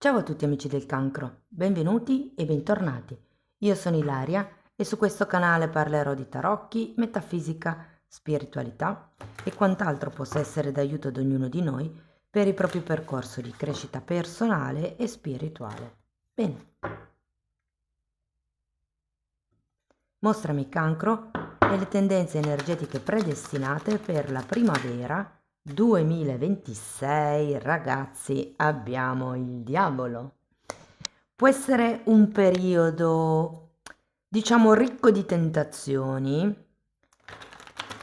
Ciao a tutti amici del cancro, benvenuti e bentornati. Io sono Ilaria e su questo canale parlerò di tarocchi, metafisica, spiritualità e quant'altro possa essere d'aiuto ad ognuno di noi per il proprio percorso di crescita personale e spirituale. Bene, mostrami cancro e le tendenze energetiche predestinate per la primavera 2026. Ragazzi, abbiamo il diavolo. Può essere un periodo, diciamo, ricco di tentazioni,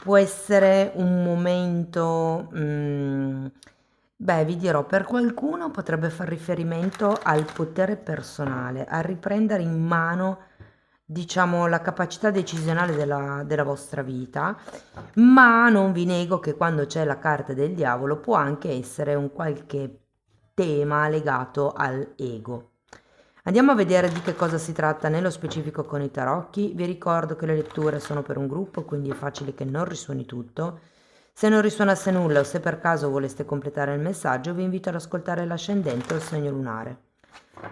può essere un momento, beh, vi dirò, per qualcuno potrebbe far riferimento al potere personale, a riprendere in mano, diciamo, la capacità decisionale della vostra vita, ma non vi nego che quando c'è la carta del diavolo può anche essere un qualche tema legato al ego. Andiamo a vedere di che cosa si tratta nello specifico con i tarocchi. Vi ricordo che le letture sono per un gruppo, quindi è facile che non risuoni tutto. Se non risuonasse nulla o se per caso voleste completare il messaggio, vi invito ad ascoltare l'ascendente o il segno lunare.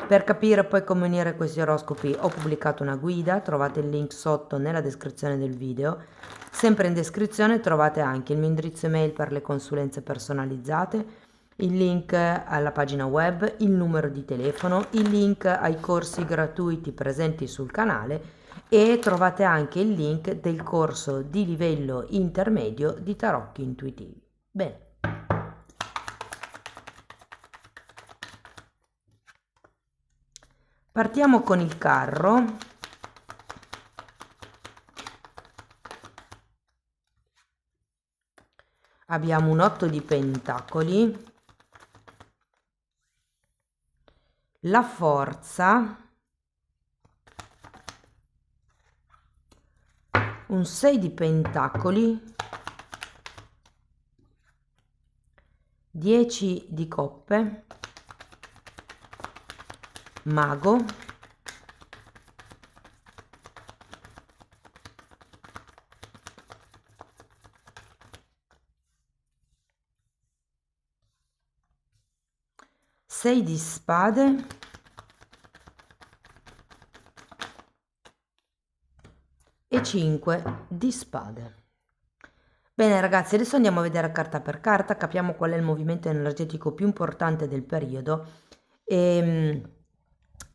Per capire poi come unire questi oroscopi ho pubblicato una guida, trovate il link sotto nella descrizione del video. Sempre in descrizione trovate anche il mio indirizzo email per le consulenze personalizzate, il link alla pagina web, il numero di telefono, il link ai corsi gratuiti presenti sul canale e trovate anche il link del corso di livello intermedio di tarocchi intuitivi. Bene. Partiamo con il carro. Abbiamo un 8 di pentacoli, la forza, un 6 di pentacoli, 10 di coppe, mago, sei di spade e 5 di spade. Bene ragazzi, adesso andiamo a vedere carta per carta, capiamo qual è il movimento energetico più importante del periodo e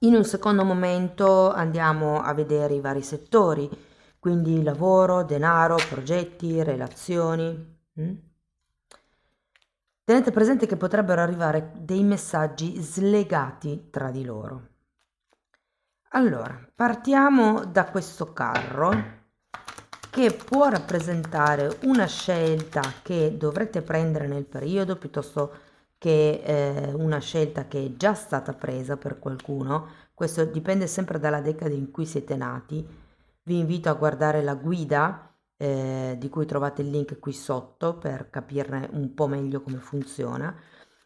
in un secondo momento andiamo a vedere i vari settori, quindi lavoro, denaro, progetti, relazioni. Tenete presente che potrebbero arrivare dei messaggi slegati tra di loro. Allora, partiamo da questo carro che può rappresentare una scelta che dovrete prendere nel periodo piuttosto che una scelta che è già stata presa per qualcuno. Questo dipende sempre dalla decade in cui siete nati. Vi invito a guardare la guida di cui trovate il link qui sotto per capirne un po' meglio come funziona.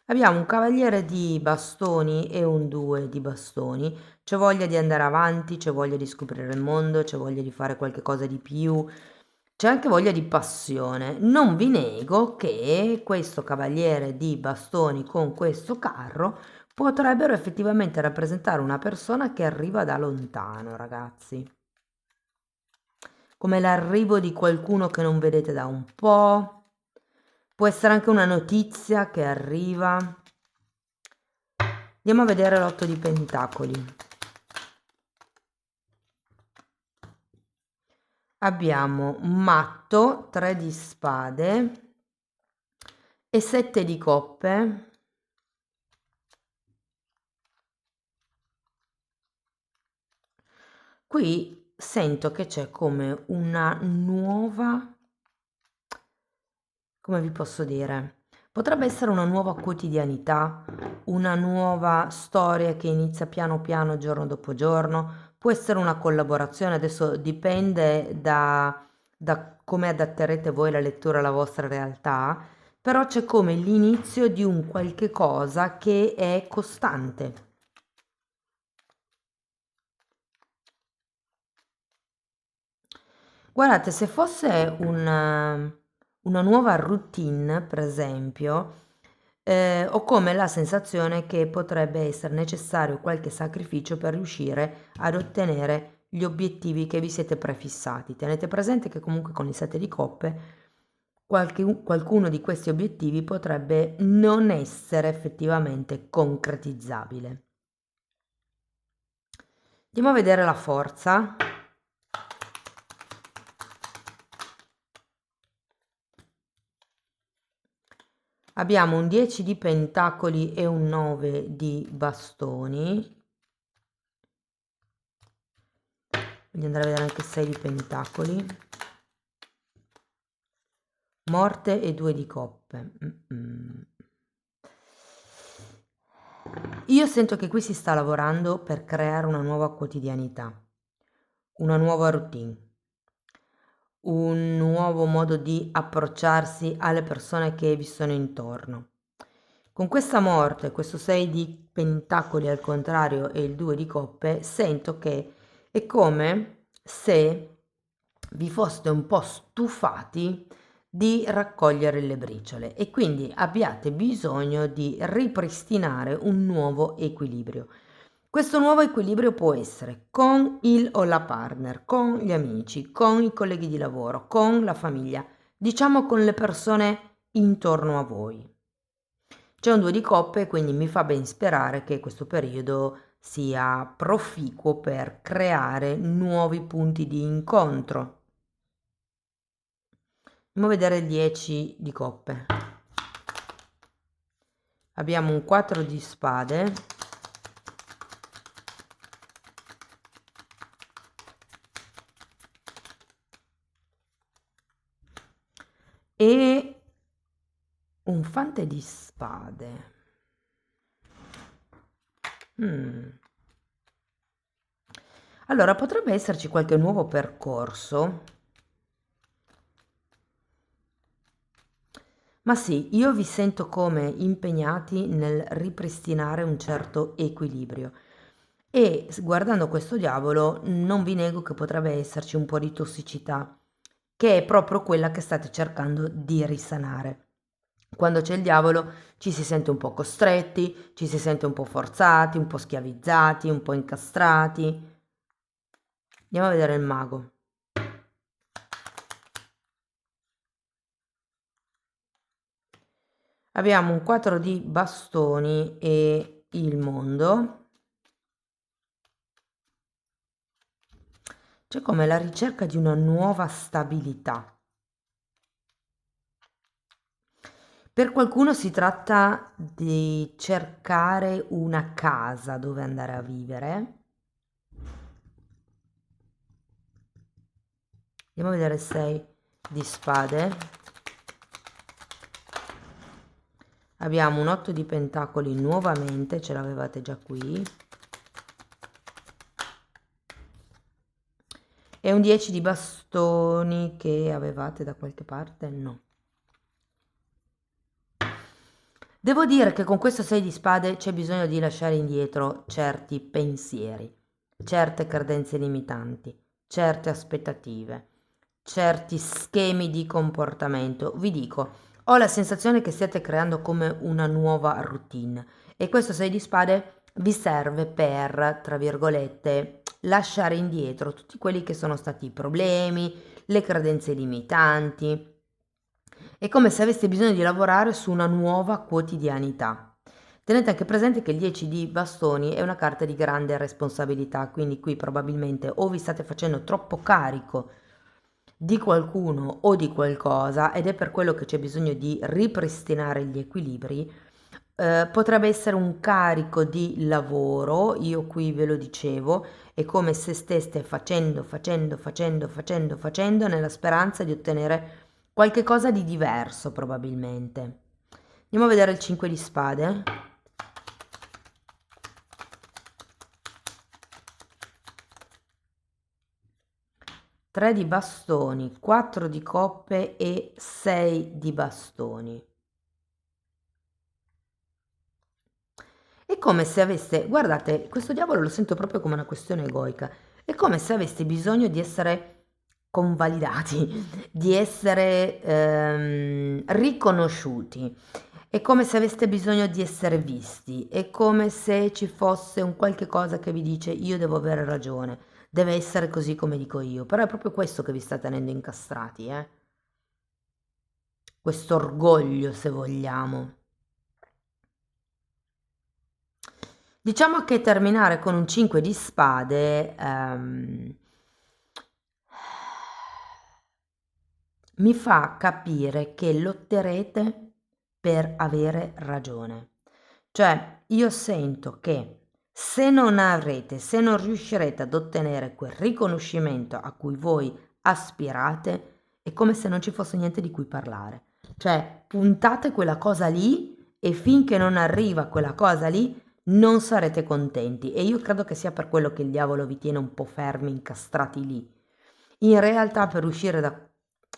Abbiamo un cavaliere di bastoni e un 2 di bastoni. C'è voglia di andare avanti, c'è voglia di scoprire il mondo, c'è voglia di fare qualche cosa di più, c'è anche voglia di passione. Non vi nego che questo cavaliere di bastoni con questo carro potrebbero effettivamente rappresentare una persona che arriva da lontano, ragazzi. Come l'arrivo di qualcuno che non vedete da un po'. Può essere anche una notizia che arriva. Andiamo a vedere l'8 di pentacoli. Abbiamo matto, 3 di spade e 7 di coppe. Qui sento che c'è come una nuova, come vi posso dire, potrebbe essere una nuova quotidianità, una nuova storia che inizia piano piano, giorno dopo giorno, può essere una collaborazione, adesso dipende da come adatterete voi la lettura alla vostra realtà, però c'è come l'inizio di un qualche cosa che è costante. Guardate, se fosse una nuova routine, per esempio, ho come la sensazione che potrebbe essere necessario qualche sacrificio per riuscire ad ottenere gli obiettivi che vi siete prefissati. Tenete presente che comunque con il 7 di coppe qualcuno di questi obiettivi potrebbe non essere effettivamente concretizzabile. Andiamo a vedere la forza. Abbiamo un 10 di pentacoli e un 9 di bastoni. Voglio andare a vedere anche 6 di pentacoli. Morte e 2 di coppe. Io sento che qui si sta lavorando per creare una nuova quotidianità, una nuova routine, un nuovo modo di approcciarsi alle persone che vi sono intorno. Con questa morte, questo 6 di pentacoli al contrario e il 2 di coppe, sento che è come se vi foste un po' stufati di raccogliere le briciole e quindi abbiate bisogno di ripristinare un nuovo equilibrio. Questo nuovo equilibrio può essere con il o la partner, con gli amici, con i colleghi di lavoro, con la famiglia, diciamo con le persone intorno a voi. C'è un 2 di coppe, quindi mi fa ben sperare che questo periodo sia proficuo per creare nuovi punti di incontro. Andiamo a vedere il 10 di coppe. Abbiamo un 4 di spade. E un fante di spade. Allora, potrebbe esserci qualche nuovo percorso. Ma sì, io vi sento come impegnati nel ripristinare un certo equilibrio e guardando questo diavolo non vi nego che potrebbe esserci un po' di tossicità, che è proprio quella che state cercando di risanare. Quando c'è il diavolo ci si sente un po' costretti, ci si sente un po' forzati, un po' schiavizzati, un po' incastrati. Andiamo a vedere il mago. Abbiamo un 4 di bastoni e il mondo. C'è come la ricerca di una nuova stabilità. Per qualcuno si tratta di cercare una casa dove andare a vivere. Andiamo a vedere 6 di spade. Abbiamo un 8 di pentacoli nuovamente, ce l'avevate già qui. E un 10 di bastoni che avevate da qualche parte? No. Devo dire che con questo 6 di spade c'è bisogno di lasciare indietro certi pensieri, certe credenze limitanti, certe aspettative, certi schemi di comportamento. Vi dico, ho la sensazione che stiate creando come una nuova routine e questo 6 di spade vi serve per, tra virgolette, lasciare indietro tutti quelli che sono stati i problemi, le credenze limitanti. È come se aveste bisogno di lavorare su una nuova quotidianità. Tenete anche presente che il 10 di bastoni è una carta di grande responsabilità, quindi qui probabilmente o vi state facendo troppo carico di qualcuno o di qualcosa ed è per quello che c'è bisogno di ripristinare gli equilibri. Potrebbe essere un carico di lavoro, io qui ve lo dicevo, è come se steste facendo nella speranza di ottenere qualche cosa di diverso probabilmente. Andiamo a vedere il 5 di spade. Tre di bastoni, 4 di coppe e 6 di bastoni. È come se aveste, guardate, questo diavolo lo sento proprio come una questione egoica. È come se aveste bisogno di essere convalidati, di essere riconosciuti. È come se aveste bisogno di essere visti, è come se ci fosse un qualche cosa che vi dice io devo avere ragione, deve essere così come dico io, però è proprio questo che vi sta tenendo incastrati, questo orgoglio se vogliamo. Diciamo che terminare con un 5 di spade mi fa capire che lotterete per avere ragione. Cioè, io sento che se non riuscirete ad ottenere quel riconoscimento a cui voi aspirate, è come se non ci fosse niente di cui parlare. Cioè, puntate quella cosa lì e finché non arriva quella cosa lì non sarete contenti. E io credo che sia per quello che il diavolo vi tiene un po' fermi, incastrati lì. In realtà per uscire da,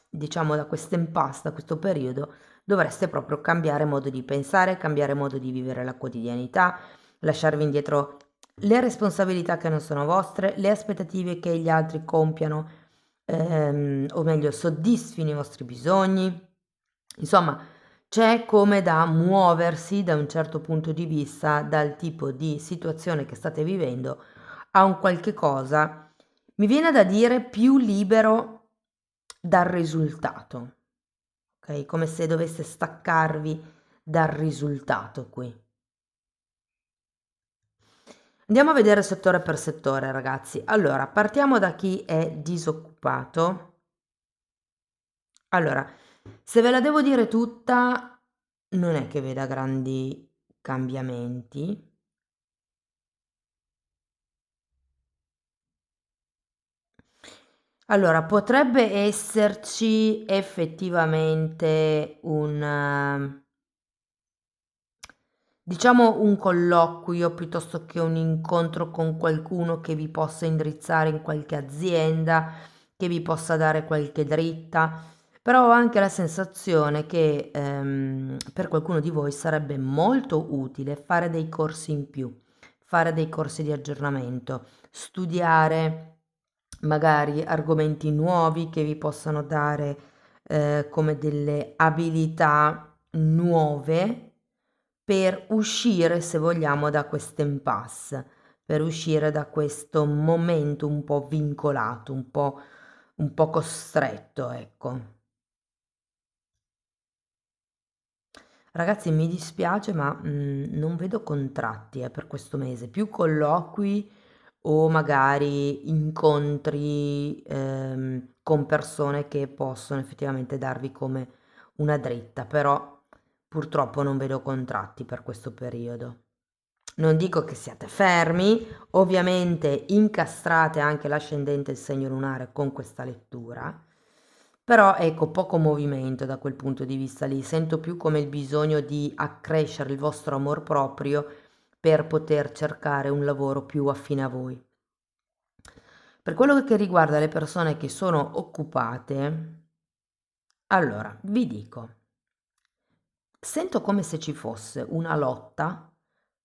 diciamo, da questo impasse, da questo periodo, dovreste proprio cambiare modo di pensare, cambiare modo di vivere la quotidianità, lasciarvi indietro le responsabilità che non sono vostre, le aspettative che gli altri compiano, o meglio, soddisfino i vostri bisogni. Insomma, c'è come da muoversi da un certo punto di vista dal tipo di situazione che state vivendo a un qualche cosa, mi viene da dire più libero dal risultato, ok? Come se dovesse staccarvi dal risultato qui. Andiamo a vedere settore per settore, ragazzi. Allora, partiamo da chi è disoccupato. Allora, se ve la devo dire tutta, non è che veda grandi cambiamenti. Allora, potrebbe esserci effettivamente un, diciamo un colloquio piuttosto che un incontro con qualcuno che vi possa indirizzare in qualche azienda, che vi possa dare qualche dritta, però ho anche la sensazione che per qualcuno di voi sarebbe molto utile fare dei corsi in più, fare dei corsi di aggiornamento, studiare magari argomenti nuovi che vi possano dare come delle abilità nuove per uscire, se vogliamo, da questo impasse, per uscire da questo momento un po' vincolato, un po' costretto, ecco. Ragazzi, mi dispiace, ma non vedo contratti per questo mese, più colloqui o magari incontri con persone che possono effettivamente darvi come una dritta, però purtroppo non vedo contratti per questo periodo. Non dico che siate fermi, ovviamente incastrate anche l'ascendente e il segno lunare con questa lettura, però ecco, poco movimento da quel punto di vista lì, sento più come il bisogno di accrescere il vostro amor proprio per poter cercare un lavoro più affine a voi. Per quello che riguarda le persone che sono occupate, allora vi dico, sento come se ci fosse una lotta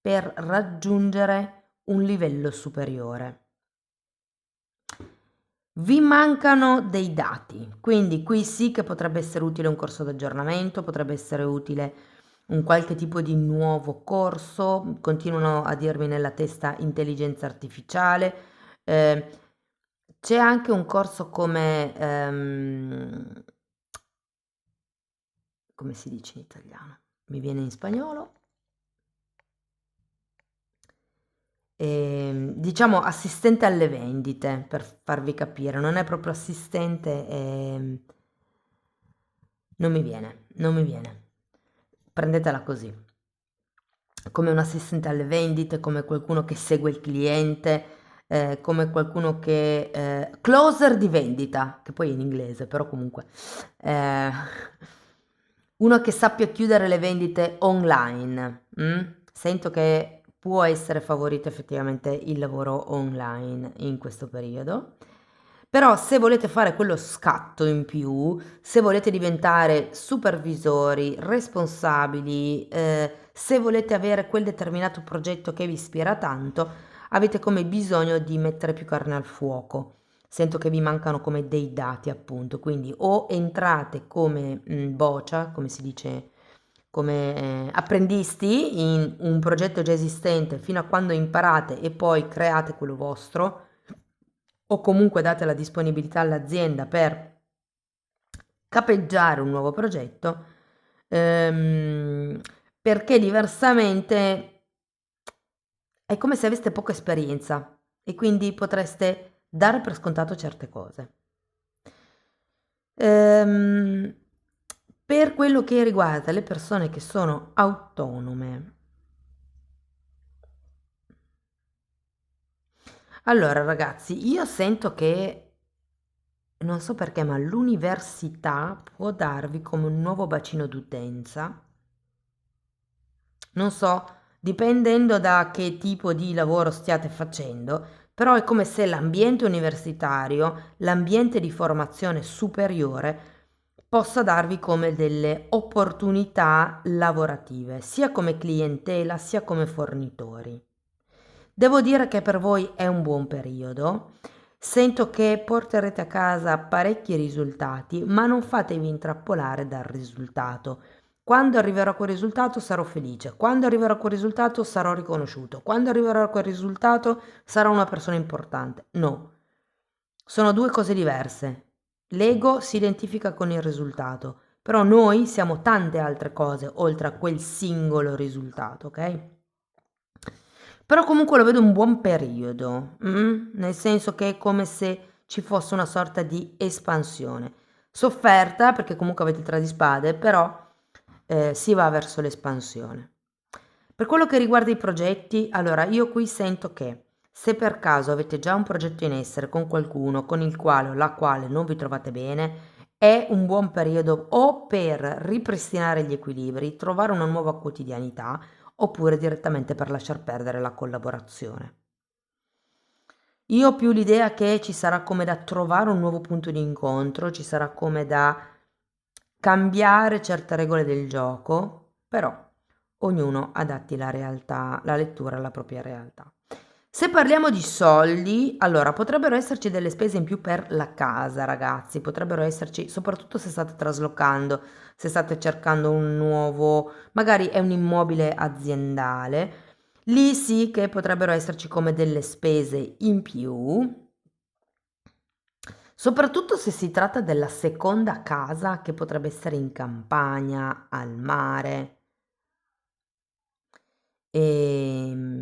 per raggiungere un livello superiore. Vi mancano dei dati, quindi qui sì che potrebbe essere utile un corso d'aggiornamento, potrebbe essere utile un qualche tipo di nuovo corso, continuano a dirmi nella testa intelligenza artificiale, c'è anche un corso come si dice in italiano? Mi viene in spagnolo. Diciamo assistente alle vendite, per farvi capire, non è proprio assistente, non mi viene, non mi viene. Prendetela così, come un assistente alle vendite, come qualcuno che segue il cliente, come qualcuno che closer di vendita, che poi è in inglese, però comunque uno che sappia chiudere le vendite online. Sento che può essere favorito effettivamente il lavoro online in questo periodo. Però se volete fare quello scatto in più, se volete diventare supervisori, responsabili, se volete avere quel determinato progetto che vi ispira tanto, avete come bisogno di mettere più carne al fuoco. Sento che vi mancano come dei dati, appunto, quindi o entrate come boccia, come si dice come apprendisti in un progetto già esistente fino a quando imparate e poi create quello vostro, o comunque date la disponibilità all'azienda per capeggiare un nuovo progetto, ehm, perché diversamente è come se aveste poca esperienza e quindi potreste dare per scontato certe cose. Ehm, per quello che riguarda le persone che sono autonome, allora ragazzi, io sento che non so perché, ma l'università può darvi come un nuovo bacino d'utenza. Non so, dipendendo da che tipo di lavoro stiate facendo, però è come se l'ambiente universitario, l'ambiente di formazione superiore, possa darvi come delle opportunità lavorative, sia come clientela, sia come fornitori. Devo dire che per voi è un buon periodo. Sento che porterete a casa parecchi risultati, ma non fatevi intrappolare dal risultato. Quando arriverò a quel risultato sarò felice, quando arriverò a quel risultato sarò riconosciuto, quando arriverò a quel risultato sarò una persona importante. No, sono due cose diverse. L'ego si identifica con il risultato, però noi siamo tante altre cose oltre a quel singolo risultato, ok? Però comunque lo vedo un buon periodo, nel senso che è come se ci fosse una sorta di espansione. Sofferta, perché comunque avete 3 di spade, però si va verso l'espansione. Per quello che riguarda i progetti, allora io qui sento che se per caso avete già un progetto in essere con qualcuno con il quale o la quale non vi trovate bene, è un buon periodo o per ripristinare gli equilibri, trovare una nuova quotidianità, oppure direttamente per lasciar perdere la collaborazione. Io ho più l'idea che ci sarà come da trovare un nuovo punto di incontro, ci sarà come da cambiare certe regole del gioco, però ognuno adatti la realtà, la lettura alla propria realtà. Se parliamo di soldi, allora potrebbero esserci delle spese in più per la casa, ragazzi, potrebbero esserci, soprattutto se state traslocando, se state cercando un nuovo, magari è un immobile aziendale, lì sì che potrebbero esserci come delle spese in più, soprattutto se si tratta della seconda casa che potrebbe essere in campagna, al mare.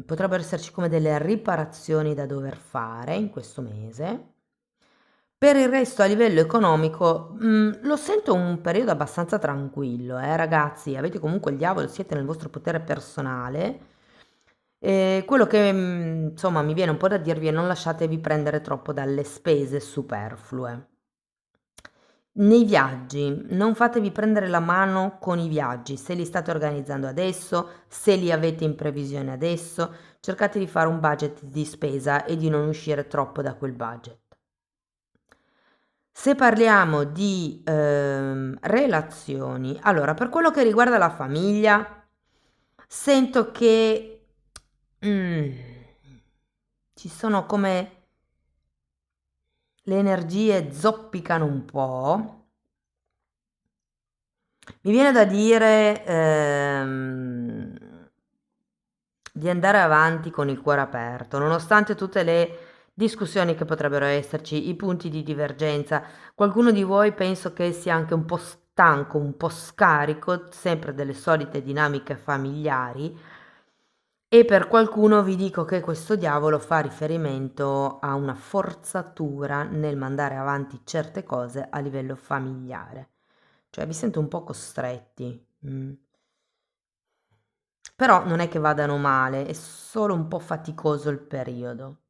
Potrebbero esserci come delle riparazioni da dover fare in questo mese. Per il resto a livello economico, lo sento un periodo abbastanza tranquillo, ragazzi, avete comunque il diavolo, siete nel vostro potere personale. Quello che, insomma, mi viene un po' da dirvi è non lasciatevi prendere troppo dalle spese superflue. Nei viaggi, non fatevi prendere la mano con i viaggi, se li state organizzando adesso, se li avete in previsione adesso, cercate di fare un budget di spesa e di non uscire troppo da quel budget. Se parliamo di relazioni, allora per quello che riguarda la famiglia, sento che ci sono come le energie zoppicano un po'. Mi viene da dire di andare avanti con il cuore aperto, nonostante tutte le discussioni che potrebbero esserci, i punti di divergenza. Qualcuno di voi penso che sia anche un po' stanco, un po' scarico, sempre delle solite dinamiche familiari. E per qualcuno vi dico che questo diavolo fa riferimento a una forzatura nel mandare avanti certe cose a livello familiare. Cioè vi sento un po' costretti. Però non è che vadano male, è solo un po' faticoso il periodo.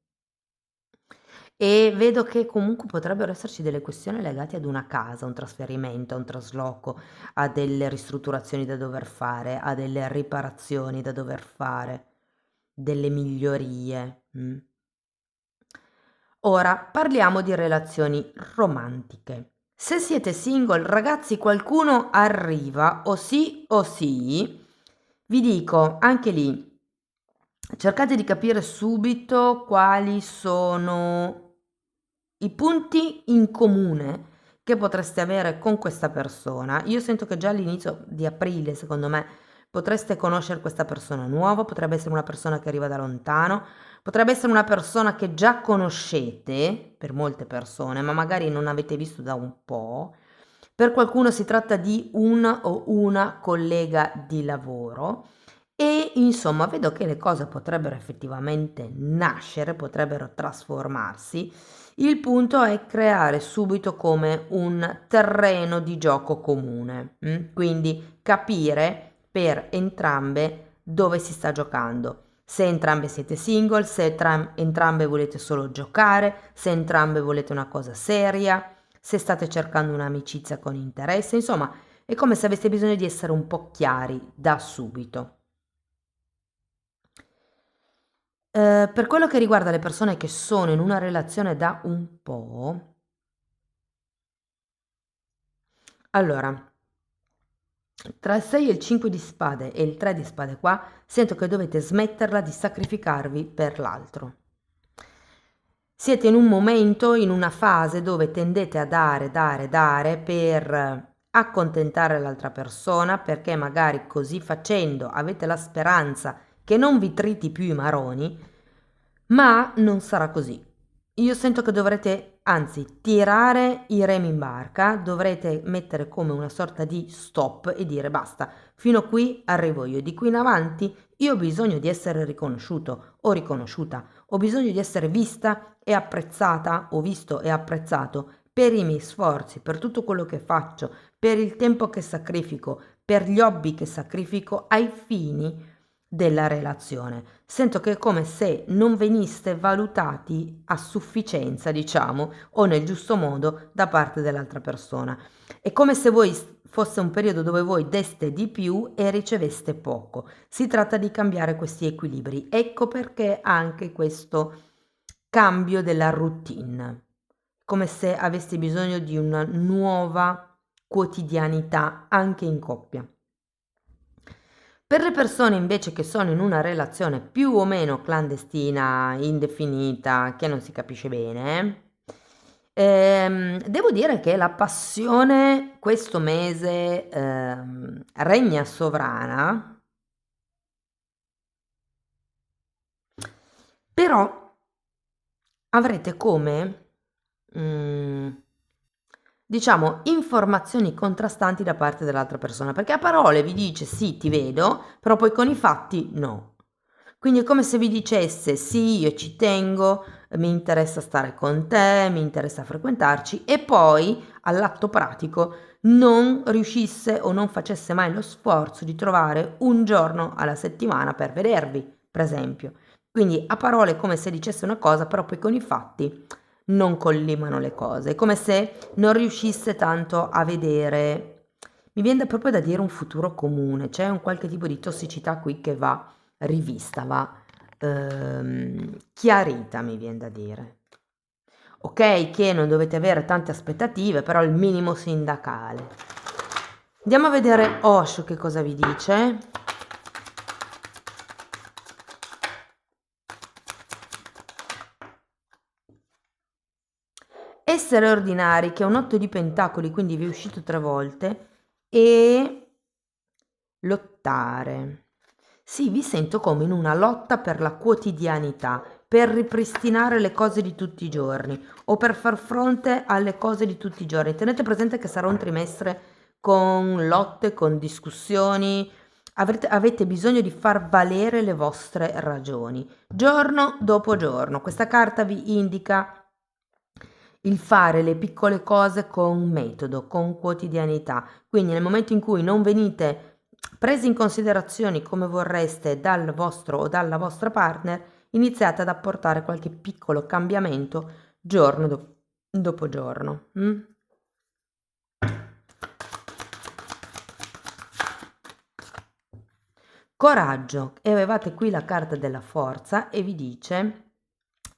E vedo che comunque potrebbero esserci delle questioni legate ad una casa, un trasferimento, a un trasloco, a delle ristrutturazioni da dover fare, a delle riparazioni da dover fare, delle migliorie. Ora parliamo di relazioni romantiche. Se siete single, ragazzi, qualcuno arriva, o sì, vi dico anche lì, cercate di capire subito quali sono i punti in comune che potreste avere con questa persona. Io sento che già all'inizio di aprile, secondo me, potreste conoscere questa persona nuova, potrebbe essere una persona che arriva da lontano, potrebbe essere una persona che già conoscete per molte persone, ma magari non avete visto da un po'. Per qualcuno si tratta di un o una collega di lavoro e insomma vedo che le cose potrebbero effettivamente nascere, potrebbero trasformarsi. Il punto è creare subito come un terreno di gioco comune, quindi capire per entrambe dove si sta giocando. Se entrambe siete single, se entrambe volete solo giocare, se entrambe volete una cosa seria, se state cercando un'amicizia con interesse, insomma, è come se aveste bisogno di essere un po' chiari da subito. Per quello che riguarda le persone che sono in una relazione da un po', allora, tra il 6 e il 5 di spade e il 3 di spade qua, sento che dovete smetterla di sacrificarvi per l'altro. Siete in un momento, in una fase dove tendete a dare per accontentare l'altra persona, perché magari così facendo avete la speranza che non vi triti più i maroni, ma non sarà così. Io sento che dovrete, anzi, tirare i remi in barca, dovrete mettere come una sorta di stop e dire basta, fino a qui arrivo io, di qui in avanti io ho bisogno di essere riconosciuto o riconosciuta, ho bisogno di essere vista e apprezzata o visto e apprezzato per i miei sforzi, per tutto quello che faccio, per il tempo che sacrifico, per gli hobby che sacrifico ai fini della relazione. Sento che è come se non veniste valutati a sufficienza, diciamo, o nel giusto modo da parte dell'altra persona. È come se voi fosse un periodo dove voi deste di più e riceveste poco. Si tratta di cambiare questi equilibri. Ecco perché anche questo cambio della routine, come se aveste bisogno di una nuova quotidianità anche in coppia. Per le persone invece che sono in una relazione più o meno clandestina, indefinita, che non si capisce bene, devo dire che la passione questo mese regna sovrana, però avrete come, diciamo, informazioni contrastanti da parte dell'altra persona, perché a parole vi dice sì, ti vedo, però poi con i fatti no. Quindi è come se vi dicesse sì, io ci tengo, mi interessa stare con te, mi interessa frequentarci e poi all'atto pratico non riuscisse o non facesse mai lo sforzo di trovare un giorno alla settimana per vedervi, per esempio. Quindi a parole è come se dicesse una cosa, però poi con i fatti non collimano le cose, è come se non riuscisse tanto a vedere, mi viene proprio da dire un futuro comune, c'è un qualche tipo di tossicità qui che va rivista, va chiarita, mi viene da dire. Ok, che non dovete avere tante aspettative, però il minimo sindacale. Andiamo a vedere Osho che cosa vi dice. Essere ordinari, che è un 8 di pentacoli, quindi vi è uscito 3 volte, e lottare. Sì, vi sento come in una lotta per la quotidianità, per ripristinare le cose di tutti i giorni o per far fronte alle cose di tutti i giorni. Tenete presente che sarà un trimestre con lotte, con discussioni. Avete bisogno di far valere le vostre ragioni, giorno dopo giorno. Questa carta vi indica il fare le piccole cose con metodo, con quotidianità. Quindi nel momento in cui non venite presi in considerazione come vorreste dal vostro o dalla vostra partner, iniziate ad apportare qualche piccolo cambiamento giorno dopo giorno. Coraggio, e avevate qui la carta della forza e vi dice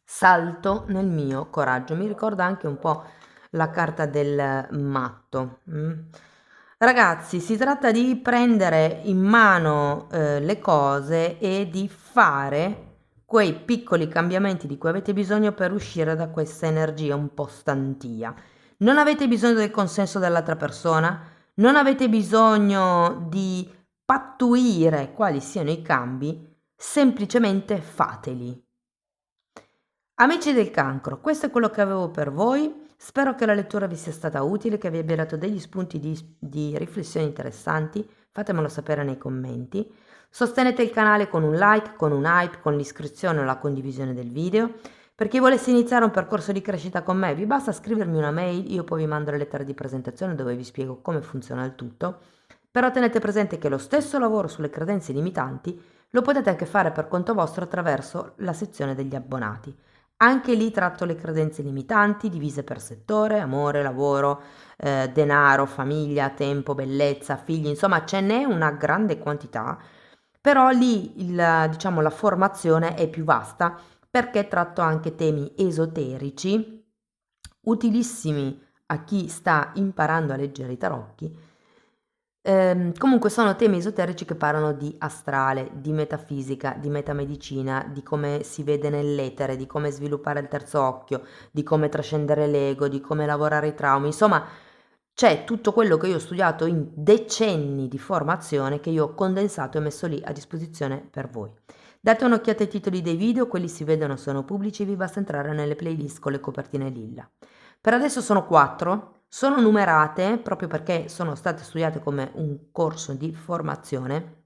salto nel mio coraggio, mi ricorda anche un po' la carta del matto. Ragazzi, si tratta di prendere in mano le cose e di fare quei piccoli cambiamenti di cui avete bisogno per uscire da questa energia un po' stantia. non avete bisogno del consenso dell'altra persona, non avete bisogno di pattuire quali siano i cambi, semplicemente fateli. Amici del cancro, questo è quello che avevo per voi. Spero che la lettura vi sia stata utile, che vi abbia dato degli spunti di riflessione interessanti. Fatemelo sapere nei commenti. Sostenete il canale con un like, con un hype, con l'iscrizione o la condivisione del video. Per chi volesse iniziare un percorso di crescita con me, vi basta scrivermi una mail, io poi vi mando le lettere di presentazione dove vi spiego come funziona il tutto. Però tenete presente che lo stesso lavoro sulle credenze limitanti lo potete anche fare per conto vostro attraverso la sezione degli abbonati. Anche lì tratto le credenze limitanti divise per settore, amore, lavoro, denaro, famiglia, tempo, bellezza, figli, insomma ce n'è una grande quantità, però lì diciamo, la formazione è più vasta perché tratto anche temi esoterici, utilissimi a chi sta imparando a leggere i tarocchi. Comunque sono temi esoterici che parlano di astrale, di metafisica, di metamedicina, di come si vede nell'etere, di come sviluppare il terzo occhio, di come trascendere l'ego, di come lavorare i traumi, insomma c'è tutto quello che io ho studiato in decenni di formazione che io ho condensato e messo lì a disposizione per voi. Date un'occhiata ai titoli dei video, quelli si vedono, sono pubblici, vi basta entrare nelle playlist con le copertine lilla. Per adesso sono 4, sono numerate proprio perché sono state studiate come un corso di formazione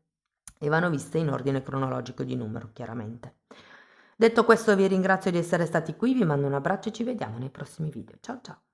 e vanno viste in ordine cronologico di numero, chiaramente. Detto questo vi ringrazio di essere stati qui, vi mando un abbraccio e ci vediamo nei prossimi video. Ciao ciao!